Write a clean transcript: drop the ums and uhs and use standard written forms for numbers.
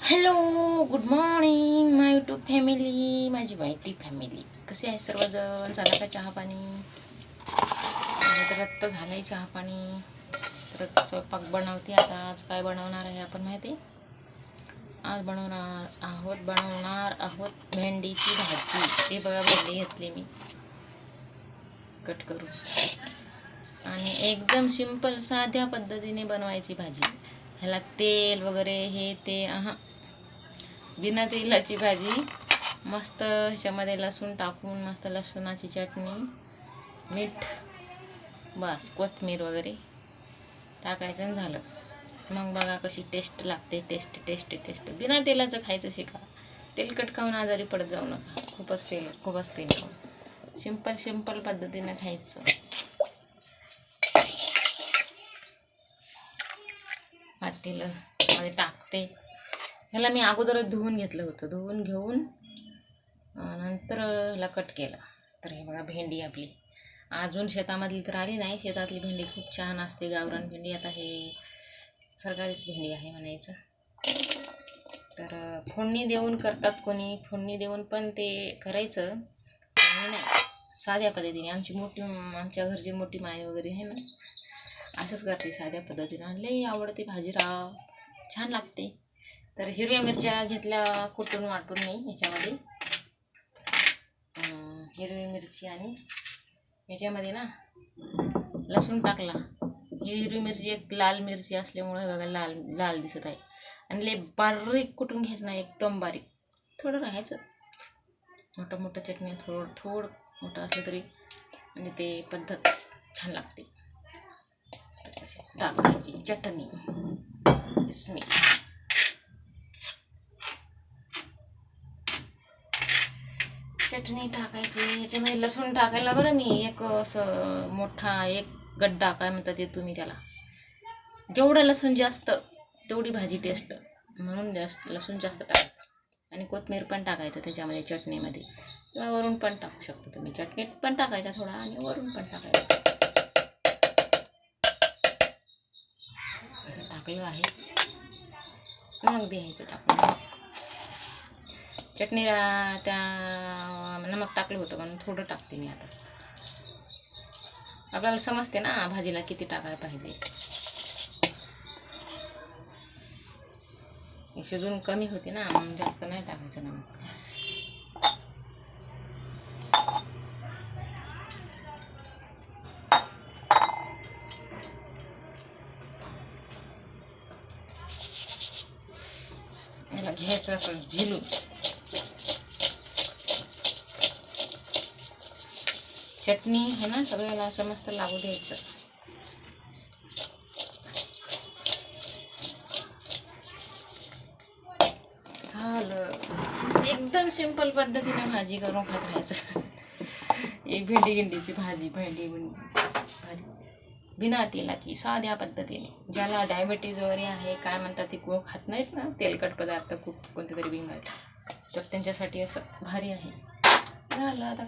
Hello, good morning माय YouTube family, माझी YT family. कसे आहे सर्वजण? झाला का चहा पाणी? तर आत्ता झालाय चहा पाणी. तर स्वयंपाक बनवते आता. आज काय बनवणार आहे आपण माहिती? आज बनवणार आहोत भेंडीची भाजी. ते बघा, भेंडी घेतली मी कट करून, आणि एकदम सिंपल साध्या पद्धतीने बनवायची भाजी. ह्याला तेल वगैरे हे ते बिना तेलाची भाजी. मस्त ह्याच्यामध्ये लसूण टाकून, मस्त लसणाची चटणी, मीठ, बस कोथिंबीर वगैरे टाकायचं आणि झालं. मग बघा कशी टेस्ट लागते. टेस्ट बिना तेलाचं खायचं शिका. तेलकट खाऊन आजारी पडत जाऊ नका. खूपच तेल खाऊन सिंपल पद्धतीने खायचं. पातेल्यामध्ये टाकते. ह्याला मी अगोदरच धुवून घेतलं होतं. धुवून घेऊन नंतर ह्याला कट केलं. तर हे बघा भेंडी आपली अजून शेतामधली तर आली नाही. शेतातली भेंडी खूप छान असते, गावरान भेंडी. आता हे सरकारीच भेंडी आहे म्हणायचं. तर फोडणी देऊन करतात कोणी, फोडणी देऊन पण ते करायचं. नाही, साध्या पद्धतीने. आमच्या घरची मोठी माय वगैरे आहे ना, असंच करते साध्या पद्धतीनं. लई आवडते भाजीराव, छान लागते. तर हिरव्या मिरच्या घेतल्या कुटून वाटून मी. ह्याच्यामध्ये हिरवी मिरची आणि ह्याच्यामध्ये ना लसूण टाकला. ही हिरवी मिरची एक लाल मिरची असल्यामुळे बघा लाल दिसत आहे. आणि लय बारीक कुटून घ्यायचं नाही, एकदम बारीक. थोडं राहायचं. मोठं चटणी थोडं मोठं असलं तरी म्हणजे ते पद्धत छान लागते. टाकायची चटणी, चटणी टाकायची. ह्याच्यामध्ये लसूण टाकायला बरं मी एक असं मोठा एक गड्डा, काय म्हणतात ते तुम्ही त्याला, जेवढं लसूण जास्त तेवढी भाजी टेस्ट, म्हणून लसूण जास्त टाकायचं. आणि कोथिंबीर पण टाकायचं त्याच्यामध्ये चटणीमध्ये, किंवा वरून पण टाकू शकतो तुम्ही. चटणीत पण टाकायचा थोडा आणि वरून पण टाकायचं. असं टाकलं आहे. मग द्यायचं टाकून. चटणीला त्या नमक टाकलं होतं म्हणून थोडं टाकते मी. आता आपल्याला समजते ना भाजीला किती टाकायला पाहिजे. शिजून कमी होते ना, म्हणून जास्त नाही टाकायचं नमक. याला घ्यायचं असं झिलून. चटणी है ना, सगळ्याला असं मस्त लागू द्यायचं. झालं. एकदम सिंपल पद्धतीने भाजी करून खात राहायचं. एक भेंडीची भाजी भाजी बिना तेलाची, साध्या पद्धतीने. ज्याला डायबिटीज वगैरे आहे, काय म्हणतात ते, कोण खात नाहीत ना तेलकट पदार्थ, खूप कोणते तरी बिमार, तर त्यांच्यासाठी असं भारी आहे. झालं आता.